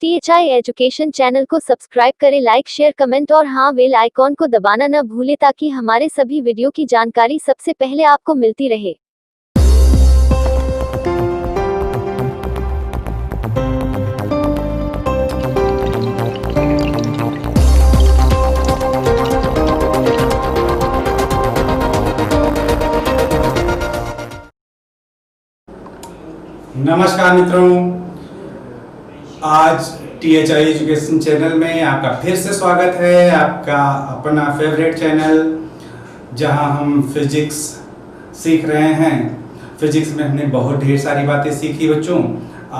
THI education channel को subscribe करें, like share comment और हाँ बेल आइकॉन को दबाना न भूलें ताकि हमारे सभी वीडियो की जानकारी सबसे पहले आपको मिलती रहे। नमस्कार मित्रों, आज THI एजुकेशन चैनल में आपका फिर से स्वागत है। आपका अपना फेवरेट चैनल जहां हम फिजिक्स सीख रहे हैं। फिजिक्स में हमने बहुत ढेर सारी बातें सीखी बच्चों।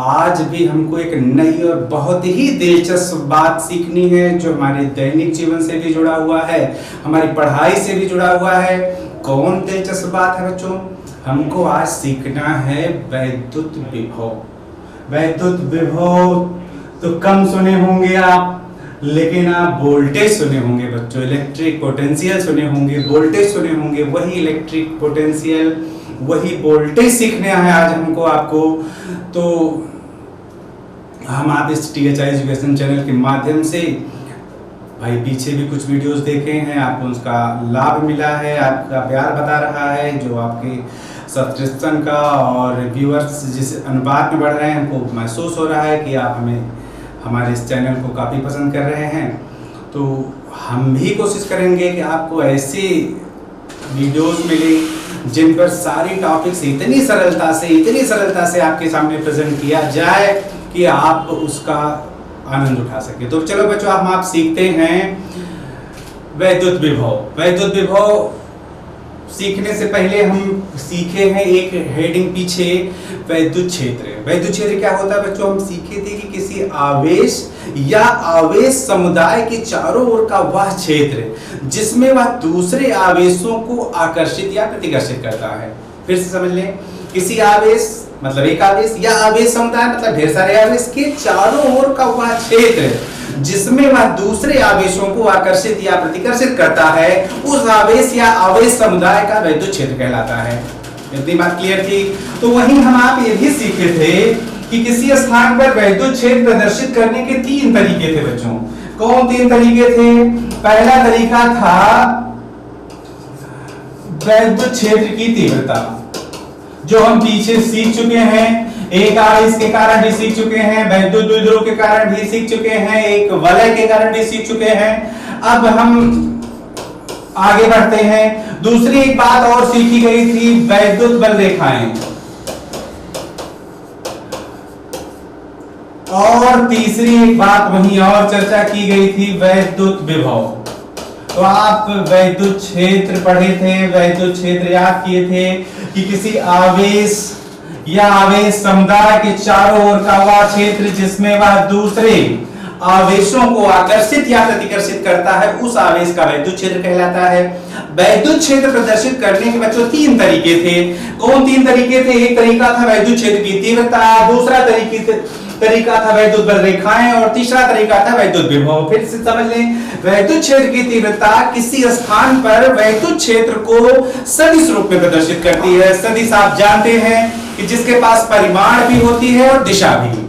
आज भी हमको एक नई और बहुत ही दिलचस्प बात सीखनी है जो हमारे दैनिक जीवन से भी जुड़ा हुआ है, हमारी पढ़ाई से भी जुड़ा हुआ है। कौन दिलचस्प बात है बच्चों? हमको आज सीखना है वैद्युत विभव। वैद्युत विभव तो कम सुने होंगे आप, लेकिन आप वोल्टेज सुने होंगे बच्चों। इलेक्ट्रिक पोटेंशियल सुने होंगे, वोल्टेज सुने होंगे। वही इलेक्ट्रिक पोटेंशियल, वही वोल्टेज सीखने है आज हमको आपको। तो हम आप इस THI एजुकेशन चैनल के माध्यम से भाई पीछे भी कुछ वीडियोस देखे हैं, आपको उसका लाभ मिला है, आपका प्यार बता रहा है, जो आपके सब्सक्रिप्शन का और व्यूअर्स जिस अनुपात में बढ़ रहे हैं, हमको महसूस हो रहा है कि आप हमारे इस चैनल को काफ़ी पसंद कर रहे हैं। तो हम भी कोशिश करेंगे कि आपको ऐसे वीडियोस मिले जिन पर सारी टॉपिक्स इतनी सरलता से आपके सामने प्रेजेंट किया जाए कि आप उसका आनंद उठा सके। तो चलो बच्चों, हम आप सीखते हैं वैद्युत विभव। वैद्युत विभव सीखने से पहले हम सीखे हैं एक हेडिंग पीछे, वैद्युत क्षेत्र। वैद्युत क्षेत्र क्या होता है बच्चों? हम सीखे थे कि किसी आवेश या आवेश समुदाय के चारों ओर का वह क्षेत्र जिसमें वह दूसरे आवेशों को आकर्षित या प्रतिकर्षित करता है। फिर से समझ लें, किसी आवेश मतलब एक आवेश या आवेश समुदाय मतलब ढेर सारे आवेश के चारों ओर का वह क्षेत्र जिसमें वह दूसरे आवेशों को आकर्षित या प्रतिकर्षित करता है, उस आवेश या आवेश समुदाय का वैद्युत क्षेत्र कहलाता है। इतनी बात क्लियर थी? तो वहीं हम आप ये भी सीखे थे कि किसी स्थान पर वैद्युत क्षेत्र प्रदर्शित करने के 3 तरीके थे बच्चों। कौन 3 तरीके थे? पहला तरीका था वैद्युत क्षेत्र की तीव्रता, जो हम पीछे सीख चुके हैं। एक आवेश के कारण भी सीख चुके हैं, वैद्युत द्विध्रुव के कारण भी सीख चुके हैं, एक वलय के कारण भी सीख चुके हैं। अब हम आगे बढ़ते हैं। दूसरी एक बात और सीखी गई थी, वैद्युत बल रेखाएं। और तीसरी एक बात वहीं और चर्चा की गई थी, वैद्युत विभव। तो आप वैद्युत क्षेत्र पढ़े थे, वैद्युत क्षेत्र याद किए थे कि किसी आवेश या आवेश समुदाय के चारों ओर का वह क्षेत्र जिसमें वह दूसरे आवेशों को आकर्षित या प्रतिकर्षित करता है, उस आवेश का वैद्युत क्षेत्र कहलाता है। वैद्युत क्षेत्र प्रदर्शित करने के बच्चों 3 तरीके थे। कौन 3 तरीके थे? एक तरीका था वैद्युत क्षेत्र की तीव्रता, दूसरा तरीका था वैद्युत बल रेखाएं और तीसरा तरीका था वैद्युत विभव। फिर से समझ लें, वैद्युत क्षेत्र की तीव्रता किसी स्थान पर वैद्युत क्षेत्र को सदिश रूप में प्रदर्शित करती है। सदिश आप जानते हैं कि जिसके पास परिमाण भी होती है और दिशा भी।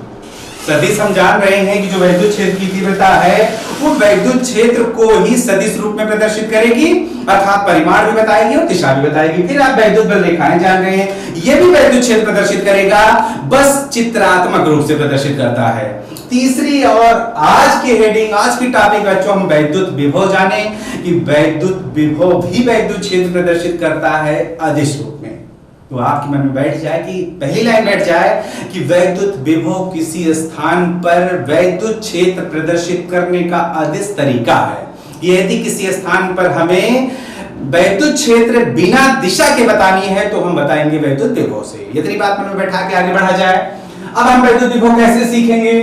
सदिश हम जान रहे हैं कि जो वैद्युत क्षेत्र की तीव्रता है वो वैद्युत क्षेत्र को ही सदिश रूप में प्रदर्शित करेगी, अर्थात परिमाण भी बताएगी और दिशा भी बताएगी। फिर आप वैद्युत बल रेखाएं जान रहे हैं, ये भी वैद्युत क्षेत्र प्रदर्शित करेगा, बस चित्रात्मक रूप से प्रदर्शित करता है। तीसरी और आज की हेडिंग, आज की टॉपिक बच्चों, हम वैद्युत विभव जाने कि वैद्युत विभव भी वैद्युत क्षेत्र प्रदर्शित करता है अदिश रूप में। तो आपके मन में बैठ जाए कि पहली लाइन बैठ जाए कि वैद्युत विभव किसी स्थान पर वैद्युत क्षेत्र प्रदर्शित करने का अदिश तरीका है। यदि किसी स्थान पर हमें वैद्युत क्षेत्र बिना दिशा के बतानी है तो हम बताएंगे वैद्युत विभव से। इतनी बात मन में बैठा के आगे बढ़ा जाए। अब हम वैद्युत विभव कैसे सीखेंगे?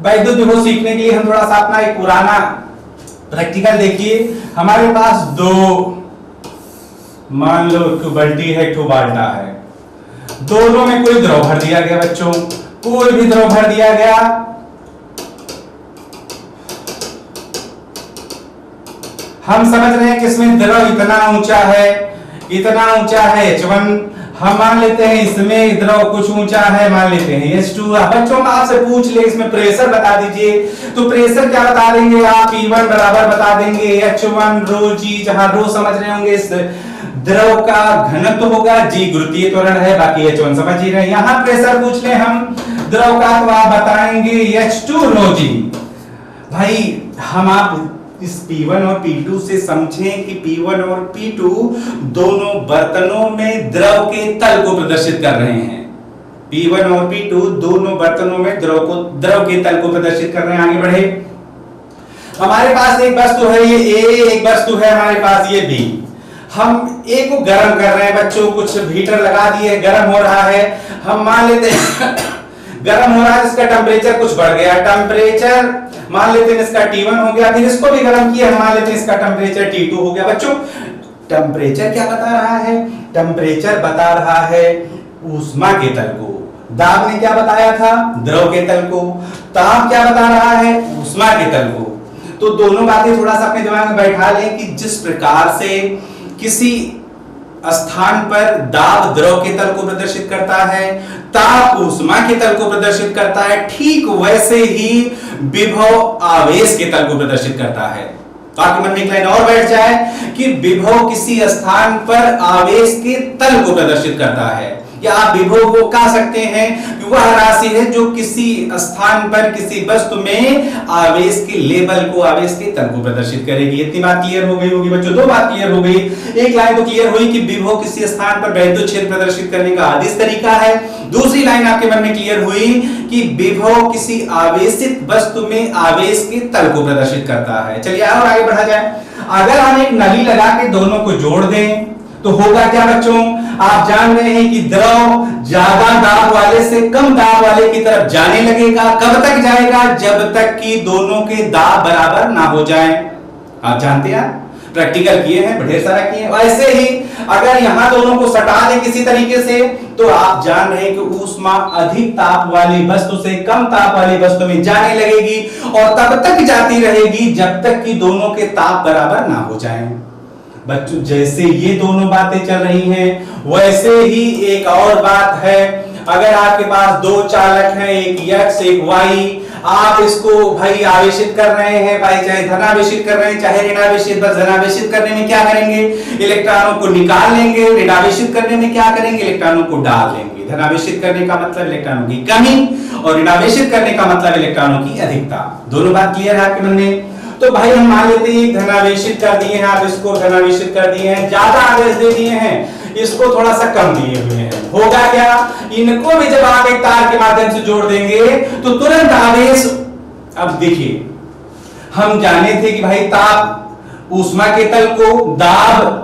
वैद्युत विभव सीखने के लिए हम थोड़ा सा अपना एक पुराना प्रैक्टिकल देखिए। हमारे पास 2 मान लो एक बाल्टी है, एक बाल्टा है, दोनों में कोई द्रव भर दिया गया बच्चों, कोई भी द्रव भर दिया गया। हम समझ रहे हैं कि इसमें द्रव इतना ऊंचा है H1, हम मान लेते हैं इसमें द्रव कुछ ऊंचा है, मान लेते हैं H2। बच्चों का आपसे पूछ ले इसमें प्रेशर बता दीजिए, तो प्रेशर क्या बता देंगे आप? P1 बराबर बता देंगे H1 रो G, जहां रो समझ रहे होंगे इस द्रव का घनत्व होगा, G गुरुत्वीय त्वरण है, बाकी H1 समझ ही रहे हैं। यहां प्रेशर पूछ ले हम द्रव का, तो आप बताएंगे H2 रो G। भाई हम आप इस P1 और P2 से समझें कि P1 और P2 दोनों बर्तनों में द्रव के तल को प्रदर्शित कर रहे हैं। P1 और P2 दोनों बर्तनों में द्रव के तल को प्रदर्शित कर रहे हैं। आगे बढ़े, हमारे पास एक वस्तु है ये A, एक वस्तु है हमारे पास ये B। हम A को गर्म कर रहे हैं बच्चों, कुछ हीटर लगा दिए, गर्म हो रहा है। हम मान लेते हैं गर्म हो रहा है, इसका टेम्परेचर कुछ बढ़ गया, टेम्परेचर मान लेते हैं इसका T1 हो गया, फिर इसको भी गर्म किया, मान लेते हैं इसका टेम्परेचर T2 हो गया। बच्चों टेम्परेचर क्या बता रहा है? टेम्परेचर बता रहा है ऊष्मा के तल को। दाब ने क्या बताया था? द्रव के तल को। ताप क्या बता रहा है? ऊष्मा के तल को। तो दोनों बातें थोड़ा सा अपने दिमाग में बैठा लें कि जिस प्रकार से किसी स्थान पर दाब द्रव के तल को प्रदर्शित करता है, ताप ऊष्मा के तल को प्रदर्शित करता है, ठीक वैसे ही विभव आवेश के तल को प्रदर्शित करता है। तो आपके मन में एक लाइन और बैठ जाए कि विभव किसी स्थान पर आवेश के तल को प्रदर्शित करता है, या आप विभव को कह सकते हैं कि वह राशि है जो किसी स्थान पर किसी वस्तु में आवेश के लेवल को, आवेश के तल को प्रदर्शित करेगी। इतनी बात क्लियर हो गई होगी बच्चों। दो बात क्लियर हो गई। एक लाइन तो क्लियर हुई कि विभव किसी स्थान पर वैद्युत क्षेत्र प्रदर्शित करने का आदिश तरीका है। दूसरी लाइन आपके मन में क्लियर हुई कि विभव किसी आवेशित वस्तु में आवेश के तल को प्रदर्शित करता है। चलिए और आगे बढ़ा जाए। अगर हम एक नली लगा के दोनों को जोड़ दें तो होगा क्या बच्चों? आप जान रहे हैं कि द्रव ज्यादा दाब वाले से कम दाब वाले की तरफ जाने लगेगा। कब तक जाएगा? जब तक कि दोनों के दाब बराबर ना हो जाए। आप जानते हैं, प्रैक्टिकल किए हैं, ढेर सारा किए हैं। वैसे ही अगर यहां दोनों को सटा दें किसी तरीके से, तो आप जान रहे हैं कि ऊष्मा अधिक ताप वाली वस्तु से कम ताप वाली वस्तु में जाने लगेगी, और तब तक जाती रहेगी जब तक कि दोनों के ताप बराबर ना हो जाएं। बच्चों जैसे ये दोनों बातें चल रही हैं, वैसे ही एक और बात है। अगर आपके पास दो चालक हैं, एक X एक Y, आप इसको भाई आवेशित कर रहे हैं, भाई चाहे धनावेशित कर रहे हैं चाहे ऋणावेशित। बस धनावेशित करने में क्या करेंगे? इलेक्ट्रॉनों को निकाल लेंगे। ऋणावेशित करने में क्या करेंगे? इलेक्ट्रॉनों को डाल लेंगे। धनावेशित करने का मतलब इलेक्ट्रॉनों की कमी, और ऋणावेशित करने का मतलब इलेक्ट्रॉनों की अधिकता। दोनों बात क्लियर है आपके मन में? तो भाई हम मान लेते हैं धनावेशित कर दिए हैं, आप इसको धनावेशित कर दिए हैं, ज्यादा आवेश दे दिए हैं, इसको थोड़ा सा कम दिए हुए हैं। होगा क्या? इनको भी जब आप एक तार के माध्यम से जोड़ देंगे तो तुरंत आवेश, अब देखिए हम जाने थे कि भाई ताप ऊष्मा के तल को, दाब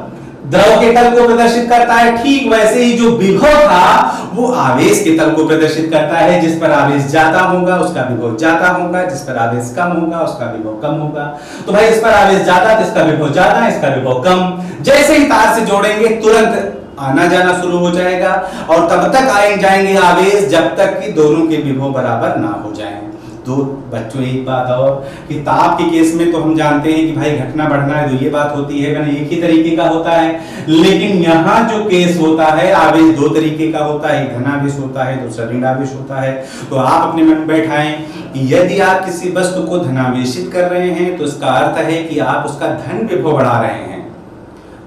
द्रव के तल को प्रदर्शित करता है, ठीक वैसे ही जो विभव था वो आवेश के तल को प्रदर्शित करता है। जिस पर आवेश ज्यादा होगा उसका विभव ज्यादा होगा, जिस पर आवेश कम होगा उसका विभव कम होगा। तो भाई इस पर आवेश ज्यादा तो इसका विभव ज्यादा, इसका विभव कम। जैसे ही तार से जोड़ेंगे तुरंत आना जाना शुरू हो जाएगा, और तब तक आए जाएंगे आवेश जब तक कि दोनों के विभव बराबर ना हो जाएं। तो बच्चों एक बात और कि ताप के केस में तो हम जानते हैं कि भाई घटना बढ़ना है तो ये बात होती है, मैंने एक ही तरीके का होता है। लेकिन यहाँ जो केस होता है आवेश दो तरीके का होता है, एक धनावेश होता है, दूसरा ऋणावेश होता है। तो आप अपने मन में बैठाएं कि यदि आप किसी वस्तु को धनावेशित कर रहे हैं तो इसका अर्थ है कि आप उसका धन विभव बढ़ा रहे हैं।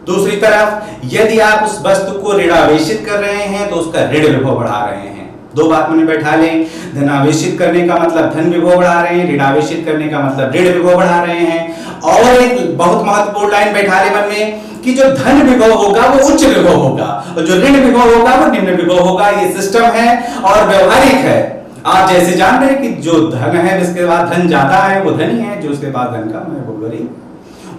दूसरी तरफ यदि आप उस वस्तु को ऋणावेशित कर रहे हैं तो उसका ऋण विभव बढ़ा रहे हैं। दो बात में बैठा लें, धनावेशित करने का मतलब धन विभव बढ़ा रहे हैं, ऋणावेशित करने का मतलब ऋण विभव बढ़ा रहे हैं। और एक बहुत महत्वपूर्ण लाइन बैठा ले मन में कि जो धन विभव होगा वो उच्च विभव होगा, और जो ऋण विभव होगा वो निम्न विभव होगा। ये सिस्टम है और व्यवहारिक है। आप जैसे जान रहे हैं कि जो धन है जिसके बाद धन ज्यादा है वो धनी है, जो उसके बाद धन कम है वो गरीब।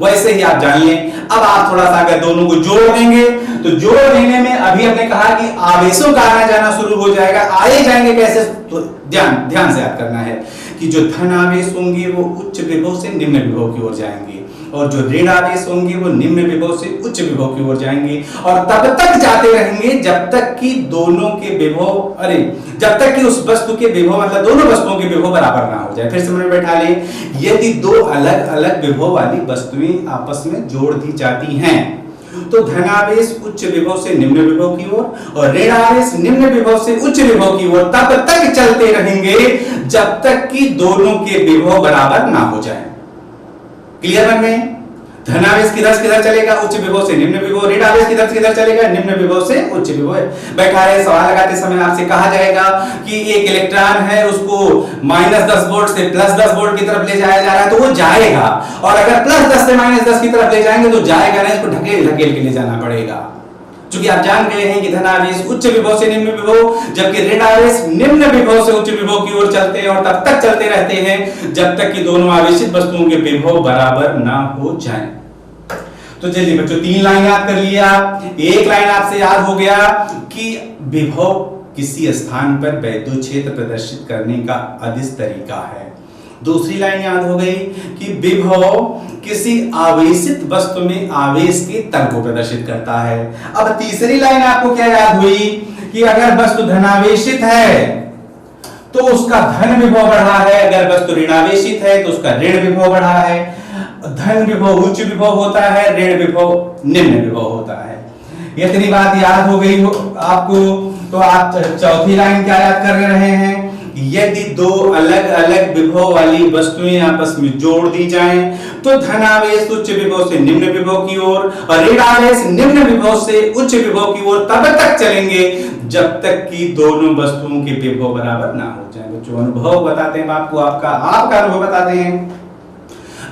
वैसे ही आप जान लें। अब आप थोड़ा सा अगर दोनों को जोड़ देंगे तो जोड़ देने में अभी हमने कहा कि आवेशों का आना जाना शुरू हो जाएगा। आए जाएंगे कैसे? तो ध्यान से याद करना है कि जो धन आवेश होंगे वो उच्च विभव से निम्न विभव की ओर जाएंगे, और जो ऋण आवेश होंगे वो निम्न विभव से उच्च विभव की ओर जाएंगे। और तब तक जाते रहेंगे जब तक कि दोनों के विभव, जब तक कि उस वस्तु के विभव मतलब दोनों वस्तुओं के विभव बराबर ना हो जाए। फिर से मन में बैठा लें, यदि दो अलग अलग विभव वाली वस्तुएं आपस में जोड़ दी जाती हैं तो धनावेश उच्च विभव से निम्न विभव की ओर और ऋणावेश निम्न विभव से उच्च विभव की ओर तब तक चलते रहेंगे जब तक कि दोनों के विभव बराबर ना हो जाए। क्लियर मन में? धनावेश किधर से किधर चलेगा? उच्च विभव से निम्न विभव। ऋणावेश किधर से किधर चलेगा? निम्न विभव से उच्च विभव। बैठा है, सवाल लगाते समय आपसे कहा जाएगा कि एक इलेक्ट्रॉन है, उसको -10 वोल्ट से +10 वोल्ट की तरफ ले जाया जा रहा है, तो वो जाएगा। और अगर +10 से -10 की तरफ ले जाएंगे तो जाएगा नहीं, इसको ढकेल ढकेल के ले जाना पड़ेगा। क्योंकि आप जान गए हैं कि धनावेश उच्च विभव से निम्न विभव, जबकि ऋणावेश निम्न विभव से उच्च विभव की ओर चलते हैं और तब तक चलते रहते हैं जब तक कि दोनों आवेशित वस्तुओं के विभव बराबर ना हो जाएं। तो चलिए बच्चों, 3 लाइन याद कर लिया। एक लाइन आपसे याद हो गया कि विभव किसी स्थान पर वैद्युत क्षेत्र प्रदर्शित करने का अदिश तरीका है। दूसरी लाइन याद हो गई कि विभव किसी आवेशित वस्तु में आवेश के तल को प्रदर्शित करता है। अब तीसरी लाइन आपको क्या याद हुई कि अगर वस्तु धनावेशित है तो उसका धन विभव बढ़ा है, अगर वस्तु ऋणावेशित है तो उसका ऋण विभव बढ़ा है। धन विभव उच्च विभव होता है, ऋण विभव निम्न विभव होता है। इतनी बात याद हो गई हो आपको, तो आप चौथी लाइन क्या याद कर रहे हैं? यदि दो अलग अलग विभव वाली वस्तुएं आपस में जोड़ दी जाएं तो धनावेश उच्च विभव से निम्न विभव की ओर और ऋणावेश निम्न विभव से उच्च विभव की ओर तब तक चलेंगे जब तक कि दोनों वस्तुओं के विभव बराबर ना हो जाए। बच्चों, अनुभव बताते हैं आपको, आपका अनुभव बताते हैं।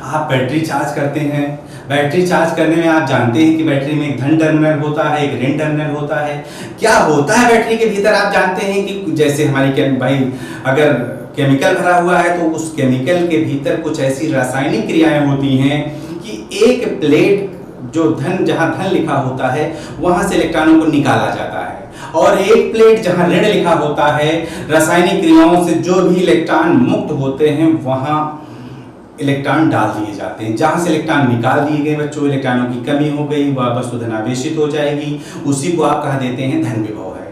आप बैटरी चार्ज करते हैं, बैटरी चार्ज करने में आप जानते हैं कि बैटरी में एक धन टर्मिनल होता है, एक ऋण टर्मिनल होता है। क्या होता है बैटरी के भीतर? आप जानते हैं कि जैसे हमारी भाई अगर केमिकल भरा हुआ है तो उस केमिकल के भीतर कुछ ऐसी रासायनिक क्रियाएं होती हैं कि एक प्लेट जो जहां धन लिखा होता है वहां से इलेक्ट्रॉनों को निकाला जाता है, और एक प्लेट जहां ऋण लिखा होता है रासायनिक क्रियाओं से जो भी इलेक्ट्रॉन मुक्त होते हैं वहां इलेक्ट्रॉन डाल दिए जाते हैं। जहां से इलेक्ट्रॉन निकाल दिए गए बच्चों, इलेक्ट्रॉनों की कमी हो गई, वह वस्तु धनावेशित हो जाएगी, उसी को आप कह देते हैं धन विभव है।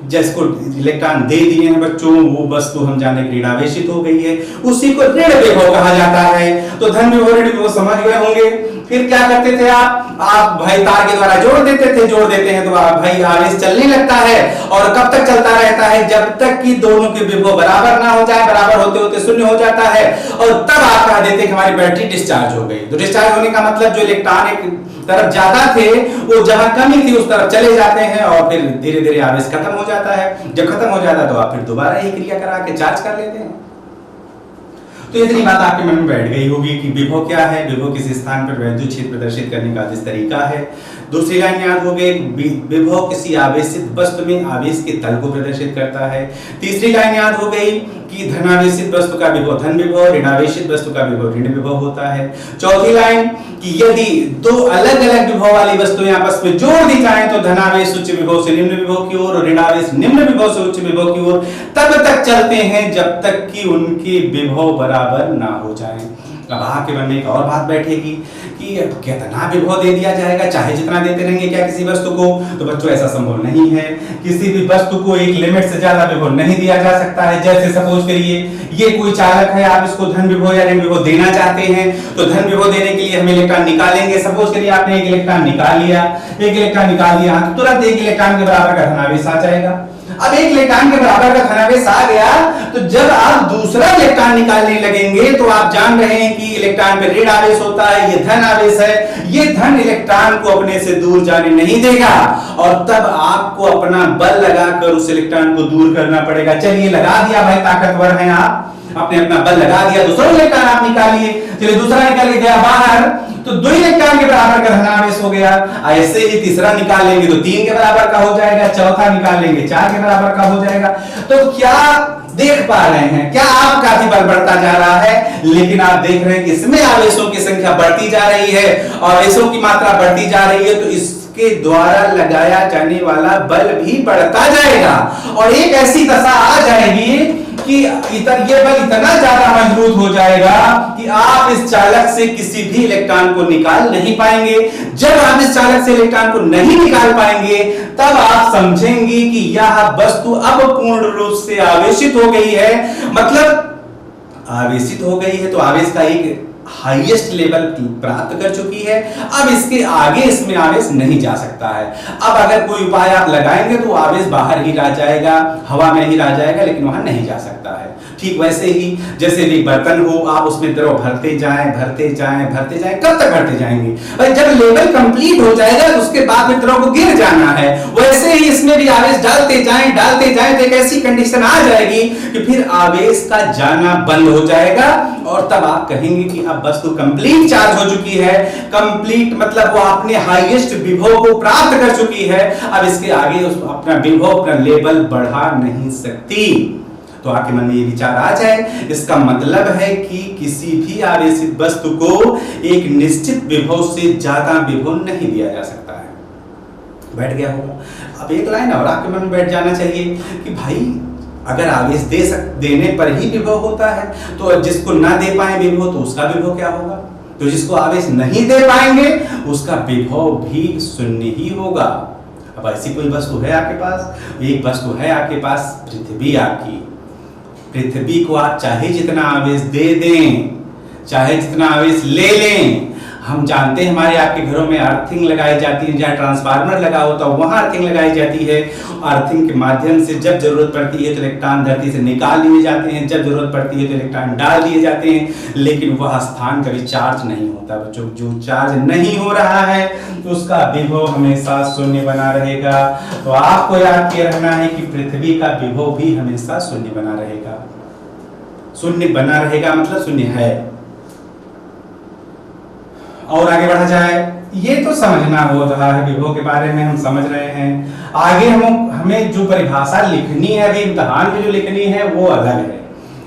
जिसको इलेक्ट्रॉन दे दिए हैं बच्चों, वो वस्तु हम जाने की ऋणावेशित हो गई है, उसी को ऋण विभव कहा जाता है। तो धन विभव ऋण विभव समझ गए होंगे। फिर क्या करते थे आप भाई तार के द्वारा जोड़ देते हैं तो भाई आवेश चलने लगता है, और कब तक चलता रहता है? जब तक कि दोनों के विभव बराबर ना हो जाए, बराबर होते होते शून्य हो जाता है, और तब आप कह देते हैं कि हमारी बैटरी डिस्चार्ज हो गई। तो डिस्चार्ज होने का मतलब जो इलेक्ट्रॉन एक तरफ ज्यादा थे वो जहां कमी थी उस तरफ चले जाते हैं, और फिर धीरे धीरे आवेश खत्म हो जाता है। जब खत्म हो जाता है तो आप फिर दोबारा ही क्रिया करा के चार्ज कर लेते हैं। तो इतनी बात आपके मन में बैठ गई होगी कि विभव क्या है। विभव किसी स्थान पर वैद्युत क्षेत्र प्रदर्शित करने का जिस तरीका है। दूसरी लाइन याद हो गई, विभव किसी आवेशित वस्तु में आवेश के तल को प्रदर्शित करता है। तीसरी लाइन याद हो गई कि धनावेशित वस्तु का विभव धन विभव, ऋणावेशित वस्तु का विभव ऋण विभव होता है। चौथी लाइन कि यदि दो अलग अलग विभव वाली वस्तुएं आपस में जोड़ दी जाएं तो धनावेश उच्च विभव से निम्न विभव की ओर और ऋणावेश निम्न विभव से उच्च विभव की ओर तब तक चलते हैं जब तक कि उनके विभव बराबर ना हो जाएं। अब आपके मन में एक और बात बैठेगी कि कितना विभव दे दिया जाएगा, चाहे जितना देते रहेंगे क्या किसी वस्तु को? तो बच्चों ऐसा संभव नहीं है। किसी भी वस्तु को एक लिमिट से ज्यादा विभव नहीं दिया जा सकता है। जैसे सपोज करिए ये कोई चालक है, आप इसको धन विभव या ऋण विभव देना चाहते हैं, तो धन विभव देने के लिए हम इलेक्ट्रॉन निकालेंगे। सपोज करिए आपने एक इलेक्ट्रॉन निकाल लिया, तो तुरंत एक इलेक्ट्रॉन के बराबर का धनावेश आ जाएगा। अब एक इलेक्ट्रॉन के बराबर का धनावेश आ गया, तो जब आप दूसरा इलेक्ट्रॉन निकालने लगेंगे तो आप जान रहे हैं कि इलेक्ट्रॉन पे ऋण आवेश होता है, ये धन आवेश है। ये धन इलेक्ट्रॉन को अपने से दूर जाने नहीं देगा, और तब आपको अपना बल लगाकर उस इलेक्ट्रॉन को दूर करना पड़ेगा। चलिए लगा दिया भाई, ताकतवर हैं आप, आपने अपना बल लगा दिया, दूसरा इलेक्ट्रॉन आप निकालिए। चलिए दूसरा निकल गया बाहर, तो 2 इलेक्ट्रॉन के बराबर का धनावेश हो गया। ऐसे ही तीसरा निकालेंगे तो 3 के बराबर का हो जाएगा, चौथा निकालेंगे 4 के बराबर का हो जाएगा। तो क्या देख पा रहे हैं? क्या आपका भी बल बढ़ता जा रहा है, लेकिन आप देख रहे हैं कि इसमें आवेशों की संख्या बढ़ती जा रही है, आवेशों की मात्रा बढ़ती जा रही है, तो इसके द्वारा लगाया जाने वाला बल भी बढ़ता जाएगा, और एक ऐसी दशा आ जाएगी कि ये बल इतना ज्यादा मजबूत हो जाएगा कि आप इस चालक से किसी भी इलेक्ट्रॉन को निकाल नहीं पाएंगे। जब आप इस चालक से इलेक्ट्रॉन को नहीं निकाल पाएंगे तब आप समझेंगे कि यह वस्तु अब पूर्ण रूप से आवेशित हो गई है। मतलब आवेशित हो गई है तो आवेश का एक हाईएस्ट लेवल प्राप्त कर चुकी है। अब इसके आगे इसमें आवेश नहीं जा सकता है। अब अगर कोई उपाय आप लगाएंगे तो आवेश बाहर ही रह जाएगा, हवा में ही रह जाएगा, लेकिन वहां नहीं जा सकता है। ठीक वैसे ही जैसे भी बर्तन हो, आप उसमें द्रव भरते जाएं, भरते जाएं, भरते जाएं, कब तक भरते जाएंगे? भाई जब लेवल कंप्लीट हो जाएगा तो उसके बाद में द्रव को गिर जाना है। वैसे ही इसमें भी आवेश डालते जाएं, डालते जाएं, तो एक ऐसी कंडीशन आ जाएगी कि फिर आवेश का जाना बंद हो जाएगा और तब आप कहेंगे कि अब वस्तु कंप्लीट चार्ज हो चुकी है। कंप्लीट मतलब वो आपने हाईएस्ट विभव को प्राप्त कर चुकी है। अब इसके आगे उस अपना विभव, अपना लेवल बढ़ा नहीं सकती। तो आपके मन में ये विचार आ जाए, इसका मतलब है कि किसी भी आवेशित वस्तु को एक निश्चित विभव से ज्यादा विभव नहीं दिया जा सकता है। बैठ गया होगा। अब एक लाइन और आपके मन में बैठ जाना चाहिए कि भाई अगर आवेश देने पर ही विभव होता है तो जिसको ना दे पाए विभव तो उसका विभव क्या होगा? तो जिसको आवेश नहीं दे पाएंगे उसका विभव भी शून्य ही होगा। अब ऐसी कोई वस्तु है आपके पास? एक वस्तु है आपके पास, पृथ्वी आपकी। पृथ्वी को आप चाहे जितना आवेश दे दें, चाहे जितना आवेश ले लें, हम जानते हैं हमारे आपके घरों में अर्थिंग लगाई जाती है, जहाँ ट्रांसफार्मर लगा होता है वहां अर्थिंग लगाई जाती है। अर्थिंग के माध्यम से जब जरूरत पड़ती है तो इलेक्ट्रॉन धरती से निकाल लिए जाते हैं, जब जरूरत पड़ती है तो इलेक्ट्रॉन डाल दिए जाते हैं, लेकिन वह स्थान कभी चार्ज नहीं होता। बच्चों, जो चार्ज नहीं हो रहा है तो उसका विभव हमेशा शून्य बना रहेगा। तो आपको याद किया रहना है कि पृथ्वी का विभव भी हमेशा शून्य बना रहेगा। शून्य बना रहेगा मतलब शून्य है। और आगे बढ़ा जाए, ये तो समझना हो रहा है, विभव के बारे में हम समझ रहे हैं। आगे हमें जो परिभाषा लिखनी है अभी इम्तिहान में जो लिखनी है वो अलग है।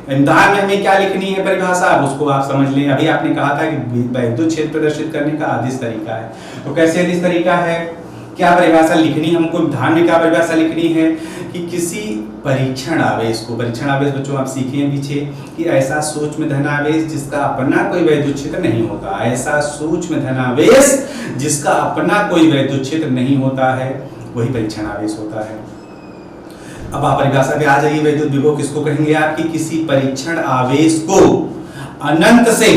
इम्तिहान में हमें क्या लिखनी है परिभाषा, उसको आप समझ लें। अभी आपने कहा था कि वैद्युत क्षेत्र प्रदर्शित करने का आदिश तरीका है, तो कैसे आदिश तरीका है, क्या परिभाषा लिखनी हमको इम्तिहान में? क्या परिभाषा लिखनी है कि किसी परीक्षण आवेश को, परीक्षण आवेश बच्चों आप सीखे हैं पीछे कि ऐसा सूक्ष्म धनावेश जिसका अपना कोई वैद्युत क्षेत्र नहीं होता, ऐसा सूक्ष्म धनावेश जिसका अपना कोई वैद्युत क्षेत्र नहीं होता है, वही परीक्षण आवेश होता है। अब आप परिभाषा पे आ जाइए। वैद्युत विभव किसको कहेंगे आपकी? किसी परीक्षण आवेश को अनंत से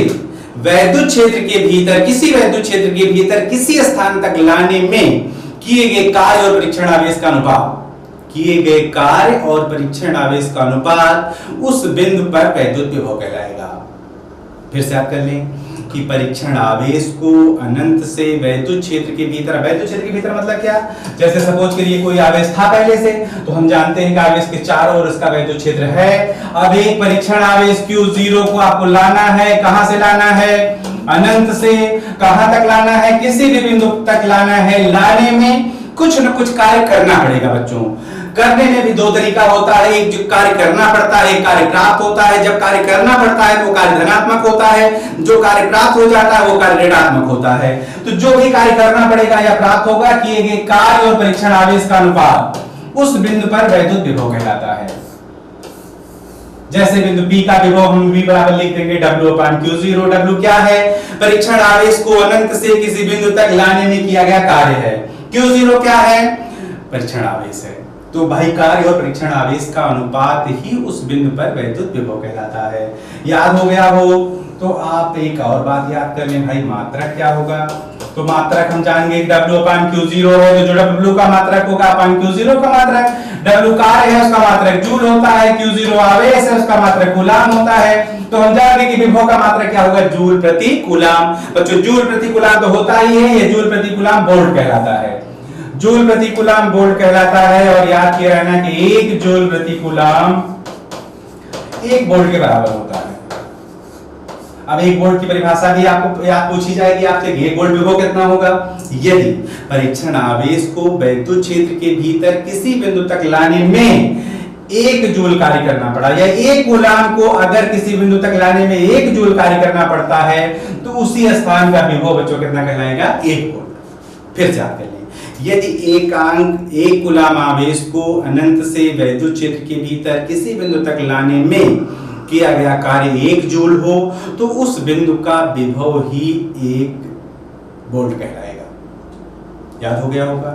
वैद्युत क्षेत्र के भीतर, किसी वैद्युत क्षेत्र के भीतर किसी स्थान तक लाने में किए गए कार्य और परीक्षण आवेश का अनुपात, किए गए कार्य और परीक्षण आवेश का अनुपात उस बिंदु पर वैद्युत विभव कहलाएगा। फिर से आप कर लें कि परीक्षण आवेश को अनंत से वैद्युत क्षेत्र के भीतर, वैद्युत क्षेत्र के भीतर मतलब क्या? जैसे सपोज करिए कोई आवेश था पहले से, तो हम जानते हैं कि आवेश के चारों ओर इसका वैद्युत क्षेत्र है। अब एक परीक्षण आवेश Q0 को आपको लाना है, कहां से लाना है? अनंत से। कहां तक लाना है? किसी भी बिंदु तक लाना है। लाने में कुछ न कुछ कार्य करना पड़ेगा बच्चों। करने में भी दो तरीका होता है, एक जो कार्य करना पड़ता है, एक कार्य प्राप्त होता है। जब कार्य करना पड़ता है तो वो कार्य धनात्मक होता है, जो कार्य प्राप्त हो जाता है वो कार्य ऋणात्मक होता है। तो जो भी कार्य करना पड़ेगा या प्राप्त होगा, किए गए कार्य और परीक्षण आवेश का अनुपात उस बिंदु पर वैद्युत विभव कहलाता है। जैसे बिंदु P का विभव हम V बराबर लिख देंगे W/Q0। W क्या है? परीक्षण आवेश को अनंत से किसी बिंदु तक लाने में किया गया कार्य है। Q0 क्या है? परीक्षण आवेश है। तो भाई कार्य और परीक्षण आवेश का अनुपात ही उस बिंदु पर वैद्युत विभव कहलाता है। याद हो गया हो तो आप एक और बात याद कर लें भाई, मात्रक क्या होगा? तो मात्रक हम जानेंगे W/Q0 है, तो जो W का मात्रक होगा अपन Q0 का मात्रक, W कार्य है उसका मात्रक जूल होता है, Q0 आवेश है उसका मात्रक कूलाम होता है। तो हम जानेंगे कि विभव का मात्रक क्या होगा? जूल प्रति कूलाम। बच्चों जूल प्रति कूलाम तो होता ही है, ये जूल प्रति कूलाम वोल्ट कहलाता है। जूल प्रति कूलाम वोल्ट कहलाता है। और याद किया रहना कि एक जूल प्रति कूलाम 1 वोल्ट के बराबर होता है। अब 1 वोल्ट की परिभाषा भी आपको याद पूछी जाएगी आपसे, 1 वोल्ट विभव कितना होगा? यदि परीक्षण आवेश को वैद्युत क्षेत्र के भीतर किसी बिंदु तक लाने में 1 जूल कार्य करना पड़ा, या 1 कूलाम को अगर किसी बिंदु तक लाने में 1 जूल कार्य करना पड़ता है, तो उसी स्थान का विभव बच्चों कितना कहलाएगा? 1 वोल्ट। फिर से याद कर लें, यदि एक कूलाम आवेश को अनंत से वैद्युत क्षेत्र के भीतर किसी बिंदु तक लाने में किया गया कार्य 1 जूल हो, तो उस बिंदु का विभव ही 1 वोल्ट कहलाएगा। याद हो गया होगा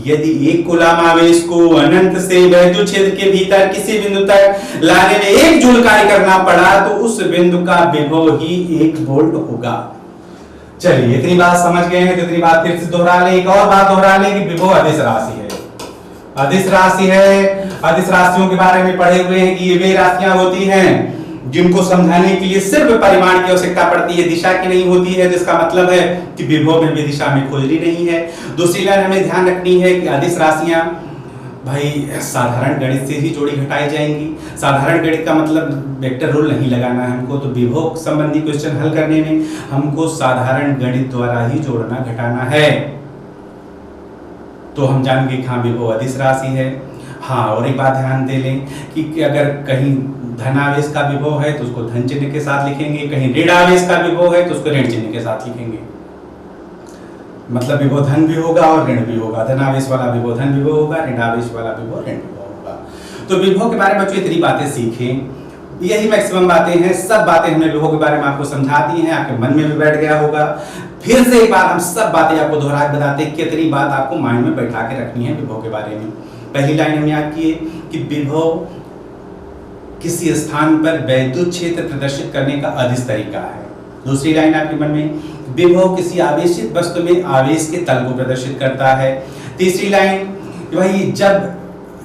यदि एक कूलाम आवेश को अनंत से वैद्युत क्षेत्र के भीतर किसी बिंदु तक लाने में 1 जूल कार्य करना पड़ा तो उस बिंदु का विभव ही 1 वोल्ट होगा। चलिए इतनी बात समझ गए हैं तो इतनी बात फिर से दोहरा लें। एक और बात दोहरा लें कि विभव अदिश राशि है। अदिश राशि है, अदिश राशियों के बारे में पढ़े हुए हैं कि ये वे राशियां होती हैं जिनको समझाने के लिए सिर्फ परिमाण की आवश्यकता पड़ती है, दिशा की नहीं होती है। जिसका मतलब है कि विभव में भी दिशा में खोजनी नहीं है। दूसरी लाइन हमें ध्यान रखनी है कि अदिश राशियां भाई साधारण गणित से ही जोड़ी घटाई जाएंगी। साधारण गणित का मतलब वेक्टर रूल नहीं लगाना है हमको, तो विभव संबंधी क्वेश्चन हल करने में हमको साधारण गणित द्वारा ही जोड़ना घटाना है। तो हम जानेंगे कि हाँ विभव अदिश राशि है। हाँ और एक बात ध्यान दे लें कि अगर कहीं धनावेश का विभव है तो उसको धन चिन्ह के साथ लिखेंगे, कहीं ऋण आवेश का विभव है तो उसको ऋण चिन्ह के साथ लिखेंगे। मतलब विभव धन भी होगा और ऋण भी होगा। धनावेश वाला विभव धन विभव होगा, ऋण आवेश वाला विभव ऋण विभव होगा। तो विभव के बारे में बच्चों इतनी बातें सीखें, यही मैक्सिमम बातें हैं। सब बातें हमने विभव के बारे में आपको समझा दी हैं, आपके मन में भी बैठ गया होगा। फिर से एक बार हम सब बातें आपको दोहरा के बताते हैं, कितनी बात आपको माइंड में बैठा के रखनी है विभव के बारे में। पहली लाइन हम याद किए कि विभव किसी स्थान पर वैद्युत क्षेत्र प्रदर्शित करने का अदिश तरीका है। दूसरी लाइन आपके मन में, विभव किसी आवेशित वस्तु में आवेश के तल को प्रदर्शित करता है। तीसरी लाइन, वही जब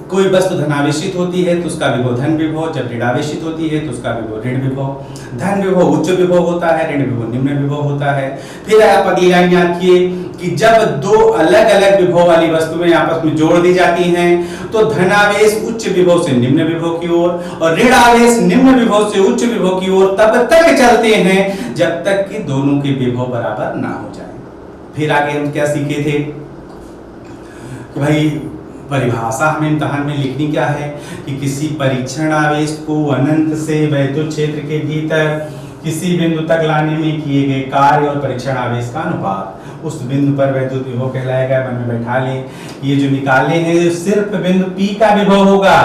कोई वस्तु धनावेशित होती है तो उसका विभव धन विभव, जब ऋणावेशित होती है तो उसका विभव ऋण विभव। धन विभव उच्च विभव होता है, ऋण विभव निम्न विभव होता है। फिर आप अगली लाइन याद किए कि जब 2 अलग अलग विभव वाली वस्तुएं आपस में जोड़ दी जाती हैं तो धनावेश उच्च विभव से निम्न विभव की ओर और ऋण आवेश निम्न विभव से उच्च विभव की ओर तब तक चलते हैं जब तक कि दोनों के विभव बराबर ना हो जाए। फिर आगे हम क्या सीखे थे कि भाई परिभाषा हमें इम्तिहान में लिखनी क्या है कि किसी परीक्षण आवेश को अनंत से वैद्युत क्षेत्र के भीतर किसी बिंदु तक लाने में किए गए कार्य और परीक्षण आवेश का अनुपात उस बिंदु पर वैद्युत विभव कहलाएगा। मन में बैठा लें, ये जो निकाले हैं सिर्फ बिंदु P का विभव होगा।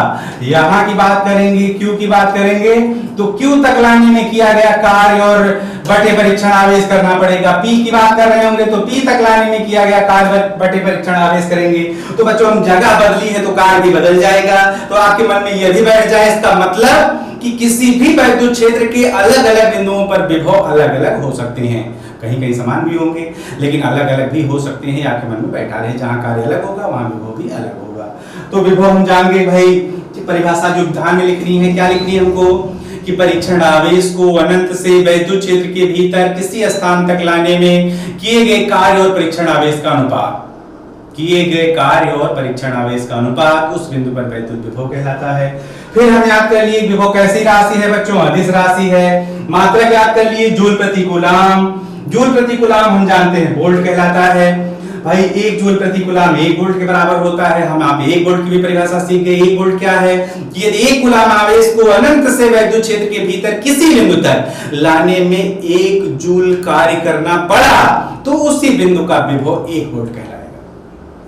यहाँ की बात करेंगे, Q की बात करेंगे तो Q तक लाने में किया गया कार्य और बटे परीक्षण आवेश करना पड़ेगा। P की बात कर रहे होंगे तो P तक लाने में किया गया कार्य बटे परीक्षण आवेश करेंगे। तो बच्चों हम जगह बदली है तो कार्य भी बदल जाएगा। तो आपके मन में यह भी बैठ जाए, इसका मतलब कि किसी भी वैद्युत क्षेत्र के अलग अलग बिंदुओं पर विभव अलग अलग हो सकते हैं। कहीं कहीं समान भी होंगे लेकिन अलग अलग भी हो सकते हैं। आपके मन में बैठा रहे, जहां कार्य अलग होगा वहां विभव भी अलग होगा। तो विभव हम जान गए भाई, परिभाषा जो ध्यान में लिखनी है, क्या लिखनी है हमको कि परीक्षण आवेश को अनंत से वैद्युत क्षेत्र के भीतर किसी स्थान तक लाने में किए गए कार्य और परीक्षण आवेश का अनुपात, किए गए कार्य और परीक्षण आवेश का अनुपात उस बिंदु पर वैद्युत विभव कहलाता है। फिर हम याद कर लिए विभव कैसी राशि है बच्चों, अदिश राशि है। मात्रक याद कर लिए जूल प्रति कूलाम। जूल प्रति कूलाम हम जानते हैं वोल्ट कहलाता है। भाई 1 जूल प्रति कूलाम 1 वोल्ट के बराबर होता है। हम आप 1 वोल्ट की भी परिभाषा सीख गए। 1 वोल्ट क्या है कि यदि 1 कूलाम आवेश को अनंत से वैद्युत क्षेत्र के भीतर किसी बिंदु तक लाने में 1 जूल कार्य करना पड़ा तो उसी बिंदु का विभव 1 वोल्ट कहलाएगा।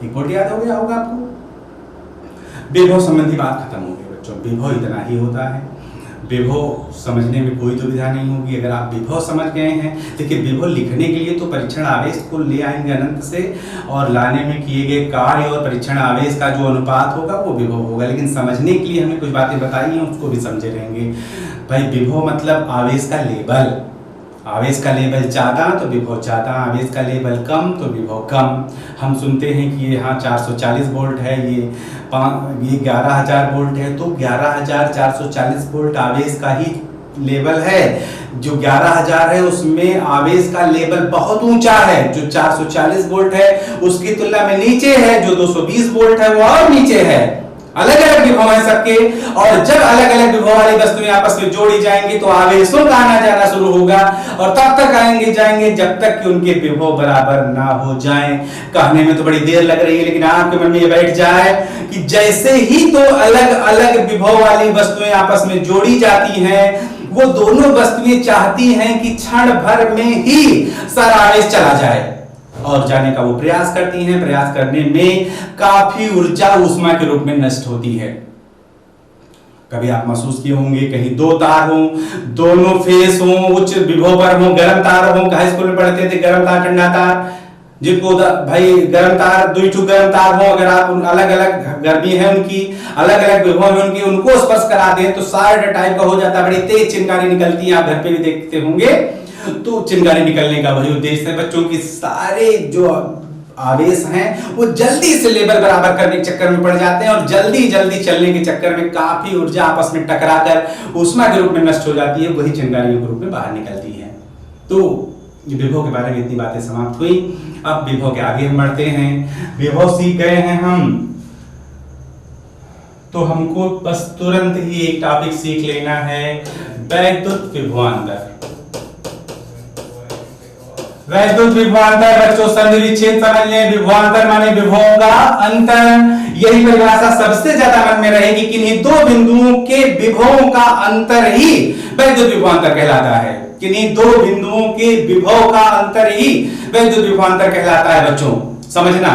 1 वोल्ट याद हो गया होगा आपको। विभव संबंधी बात खत्म हो गई बच्चों, विभव इतना ही होता है। विभव समझने में कोई दुविधा नहीं होगी अगर आप विभव समझ गए हैं। देखिए विभव लिखने के लिए तो परीक्षण आवेश को ले आएंगे अनंत से और लाने में किए गए कार्य और परीक्षण आवेश का जो अनुपात होगा वो विभव होगा। लेकिन समझने के लिए हमें कुछ बातें बताई हैं, उसको भी समझे रहेंगे। भाई विभव मतलब आवेश का लेवल, आवेश का लेवल ज्यादा तो विभव ज्यादा, आवेश का लेवल कम तो विभव कम। हम सुनते हैं कि ये यहाँ 440 वोल्ट है, ये 11,000 वोल्ट है, तो 11,440 वोल्ट आवेश का ही लेवल है। जो 11,000 है उसमें आवेश का लेवल बहुत ऊंचा है। जो 440 वोल्ट है उसकी तुलना में नीचे है। जो 220 वोल्ट है वो और नीचे है। अलग अलग विभव है सबके, और जब अलग अलग विभव वाली वस्तुएं आपस में जोड़ी जाएंगी तो आवेशों का आना जाना शुरू होगा और तब तक आएंगे जाएंगे जब तक कि उनके विभव बराबर ना हो जाएं। कहने में तो बड़ी देर लग रही है लेकिन आपके मन में ये बैठ जाए कि जैसे ही तो अलग अलग विभव वाली वस्तुएं आपस में जोड़ी जाती हैं वो दोनों वस्तुएं चाहती हैं कि क्षण भर में ही सारा आवेश चला जाए और जाने का वो प्रयास करती हैं। प्रयास करने में काफी ऊर्जा ऊष्मा के रूप में नष्ट होती है। कभी आप महसूस किए होंगे कहीं 2 तार हों, दोनों फेस हों, उच्च विभव पर हों, गर्म तार हों, हाई स्कूल में पढ़ते थे गर्म तार ठंडा तार, जिनको भाई गर्म तार, दुई गर्म तार हो, अगर आप अलग अलग गर्मी है उनकी, अलग अलग विभव है उनकी, उनको स्पर्श करा दें तो शार्ट टाइप का हो जाता है, बड़ी तेज चिंगारी निकलती है, आप घर पे भी देखते होंगे। तो चिंगारी निकलने का वही उद्देश्य है बच्चों की, सारे जो आवेश हैं वो जल्दी से लेवल बराबर करने के चक्कर में पड़ जाते हैं और जल्दी जल्दी चलने के चक्कर में काफी ऊर्जा आपस में टकराकर ऊष्मा के रूप में नष्ट हो जाती है, वही चिंगारियों के रूप में बाहर निकलती है। तो विभव के बारे में इतनी बातें समाप्त हुई। अब विभव के आगे हम बढ़ते हैं। विभव सीख गए हैं हम, तो हमको बस तुरंत ही एक टॉपिक सीख लेना है, वैद्युत विभवांतर। वैद्युत विभवांतर बच्चों संधि विच्छेद समझ लें। विभवांतर माने विभवों का अंतर। यही परिभाषा सबसे ज्यादा मन में रहेगी, किन्हीं दो बिंदुओं के विभवों का अंतर ही वैद्युत विभवांतर कहलाता है। किन्हीं दो बिंदुओं के विभव का अंतर ही वैद्युत विभवांतर कहलाता है बच्चों, समझना,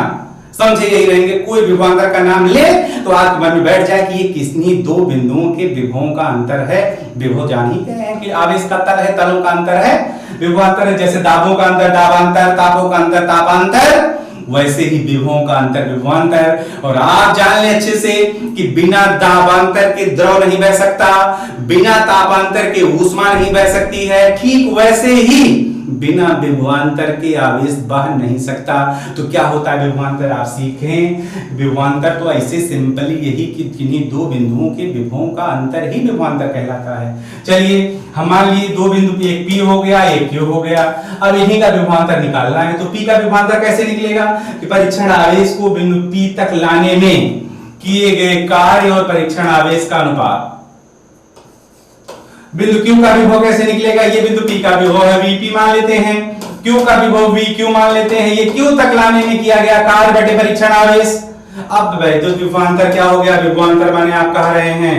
समझे यही रहेंगे। कोई विभवांतर का नाम ले तो आपके मन में बैठ जाए कि ये किन्हीं दो बिंदुओं के विभवों का अंतर है। विभव जान ही गए हैं कि आवेश का तल है, तलों का अंतर है, विभवांतर है। जैसे दाबों का अंतर दाबांतर, तापों का अंतर तापांतर, वैसे ही विभवों का अंतर विभवांतर। और आप जान ले अच्छे से कि बिना दाबांतर के द्रव नहीं बह सकता, बिना तापांतर के ऊष्मा नहीं बह सकती है, ठीक वैसे ही बिना विभवांतर के आवेश बह नहीं सकता। तो क्या होता है विभवांतर, आप सीखें। विभवांतर तो ऐसे सिंपली यही कि किन्हीं दो बिंदुओं के विभवों का अंतर ही विभवांतर कहलाता है। चलिए हम मान लिए दो बिंदु, एक P हो गया एक Q हो गया, अब इन्हीं का विभवांतर निकालना है। तो P का विभवांतर कैसे निकलेगा कि परीक्षण आवेश को बिंदु P तक लाने में किए गए कार्य और परीक्षण आवेश का अनुपात। बिंदु Q का विभव कैसे निकलेगा, ये बिंदु P का विभव है, VP मान लेते हैं, Q का विभव VQ मान लेते हैं, ये Q तक लाने में किया गया कार्य बटे परीक्षण आवेश। अब वैद्युत विभवांतर क्या हो गया, विभवांतर माने आप कह रहे हैं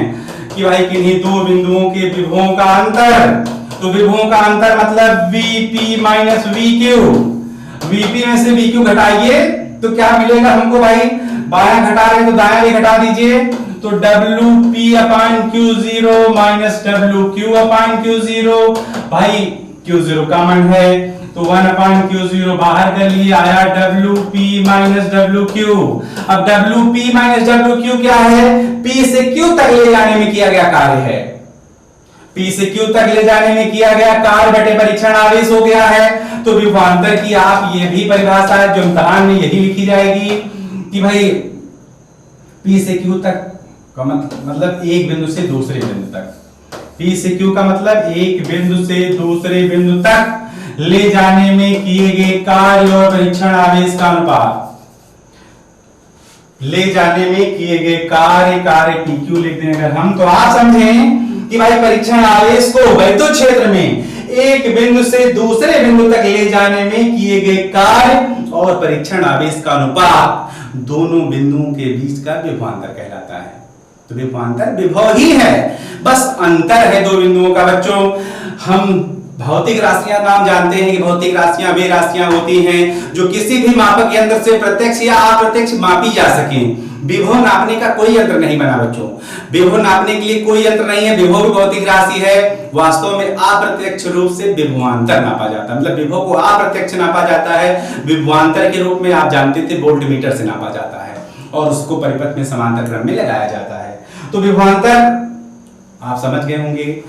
कि भाई किन्हीं दो बिंदुओं के विभवों का अंतर। तो विभवों का अंतर मतलब VP माइनस VQ, VP में से VQ घटाइए तो क्या मिलेगा हमको भाई, बायां घटा रहे तो दायां भी घटा दीजिए, तो WP अपान Q0 माइनस WQ अपान Q0, भाई Q0 कॉमन है तो 1 अपान Q0 बाहर कर लिए, आया WP माइनस WQ। अब WP माइनस WQ क्या है, P से Q तक ले जाने में किया गया कार्य है, P से Q तक ले जाने में किया गया कार्य बटे परीक्षण आवेश हो गया है। तो विभवांतर की आप ये भी परिभाषा है जो इम्तिहान में यही लिखी जाएगी कि भाई P से Q तक का मतलब एक बिंदु से दूसरे बिंदु तक, P से Q का मतलब एक बिंदु से दूसरे बिंदु तक ले जाने में किए गए कार्य और परीक्षण आवेश का अनुपात। ले जाने में किए गए कार्य PQ लिख दें अगर हम, तो आप समझें कि भाई परीक्षण आवेश को वैद्युत क्षेत्र में एक बिंदु से दूसरे बिंदु तक ले जाने में किए गए कार्य और परीक्षण आवेश का अनुपात दोनों बिंदुओं के बीच का विभवांतर कहलाता है। तो विभवांतर विभव ही है, बस अंतर है दो बिंदुओं का। बच्चों हम भौतिक राशियां नाम जानते हैं कि भौतिक राशियां वे राशियां होती हैं जो किसी भी मापक यंत्र से प्रत्यक्ष या अप्रत्यक्ष मापी जा सकें। विभव नापने का कोई यंत्र नहीं बना बच्चों, विभव नापने के लिए कोई यंत्र नहीं है। विभव भी भौतिक राशि है, वास्तव में अप्रत्यक्ष रूप से विभवांतर नापा जाता है, मतलब विभव को अप्रत्यक्ष नापा जाता है। विभवांतर के रूप में आप जानते थे वोल्टमीटर से नापा जाता है और उसको परिपथ में समांतर क्रम में लगाया जाता है। तो विभवांतर आप समझ गए होंगे।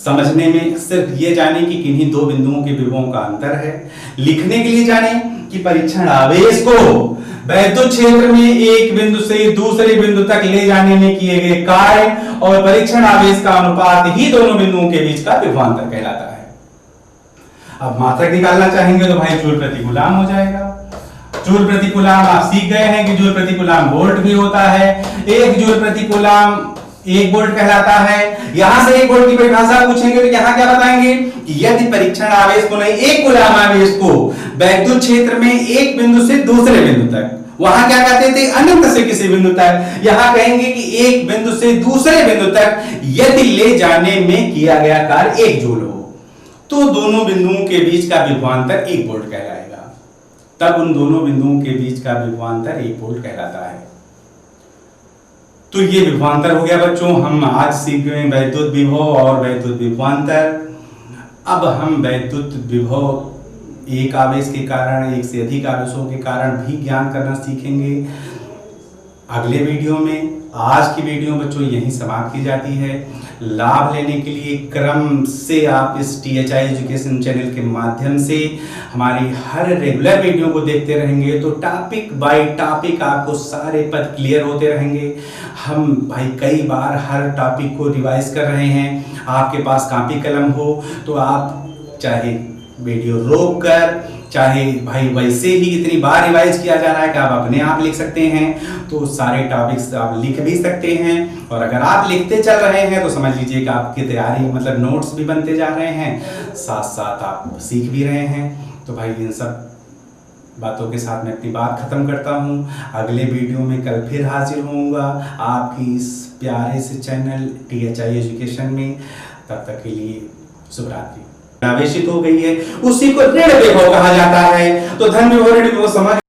समझने में सिर्फ ये जाने कि किन्हीं दो बिंदुओं के विभवों का अंतर है, लिखने के लिए जाने कि परीक्षण आवेश को वैद्युत क्षेत्र में एक बिंदु से दूसरे बिंदु तक ले जाने में किए गए कार्य और परीक्षण आवेश का अनुपात ही दोनों बिंदुओं के बीच का विभवांतर कहलाता है। अब मात्रक निकालना चाहेंगे तो भाई जूल प्रति कूलाम हो जाएगा। जूल प्रति कूलाम आप सीख गए हैं कि जूल प्रति कूलाम वोल्ट भी होता है। एक जूल प्रति कूलाम 1 वोल्ट कहलाता है। यहां से 1 वोल्ट की परिभाषा पूछेंगे तो यहां क्या बताएंगे कि यदि परीक्षण आवेश को नहीं, एक कूलाम आवेश को वैद्युत क्षेत्र में एक बिंदु से दूसरे बिंदु तक, वहां क्या कहते थे अनंत से किसी बिंदु तक, यहां कहेंगे कि एक बिंदु से दूसरे बिंदु तक यदि ले जाने में किया गया कार्य 1 जूल हो तो दोनों बिंदुओं के बीच का विभवांतर 1 वोल्ट कहलाएगा। तब उन दोनों बिंदुओं के बीच का विभवांतर 1 वोल्ट कहलाता है। तो ये विभवांतर हो गया बच्चों। हम आज सीख गए वैद्युत विभव और वैद्युत विभवांतर। अब हम वैद्युत विभव एक आवेश के कारण, एक से अधिक आवेशों के कारण भी ज्ञान करना सीखेंगे। अगले वीडियो में, आज की वीडियो बच्चों यहीं समाप्त की जाती है। लाभ लेने के लिए क्रम से आप इस THI एजुकेशन चैनल के माध्यम से हमारी हर रेगुलर वीडियो को देखते रहेंगे तो टॉपिक बाय टॉपिक आपको सारे पद क्लियर होते रहेंगे। हम भाई कई बार हर टॉपिक को रिवाइज कर रहे हैं। आपके पास कॉपी कलम हो तो आप चाहे वीडियो रोक कर, चाहे भाई वैसे ही इतनी बार रिवाइज किया जा रहा है कि आप अपने आप लिख सकते हैं, तो सारे टॉपिक्स आप लिख भी सकते हैं। और अगर आप लिखते चल रहे हैं तो समझ लीजिए कि आपकी तैयारी मतलब नोट्स भी बनते जा रहे हैं, साथ साथ आप सीख भी रहे हैं। तो भाई इन सब बातों के साथ मैं अपनी बात खत्म करता हूँ। अगले वीडियो में कल फिर हाजिर होऊंगा आपकी इस प्यारे से चैनल THI एजुकेशन में। तब तक के लिए शुभ रात्रि। आवेशित हो गई है, उसी को ऋण विभव कहा जाता है। तो धन विभव ऋण विभव समझ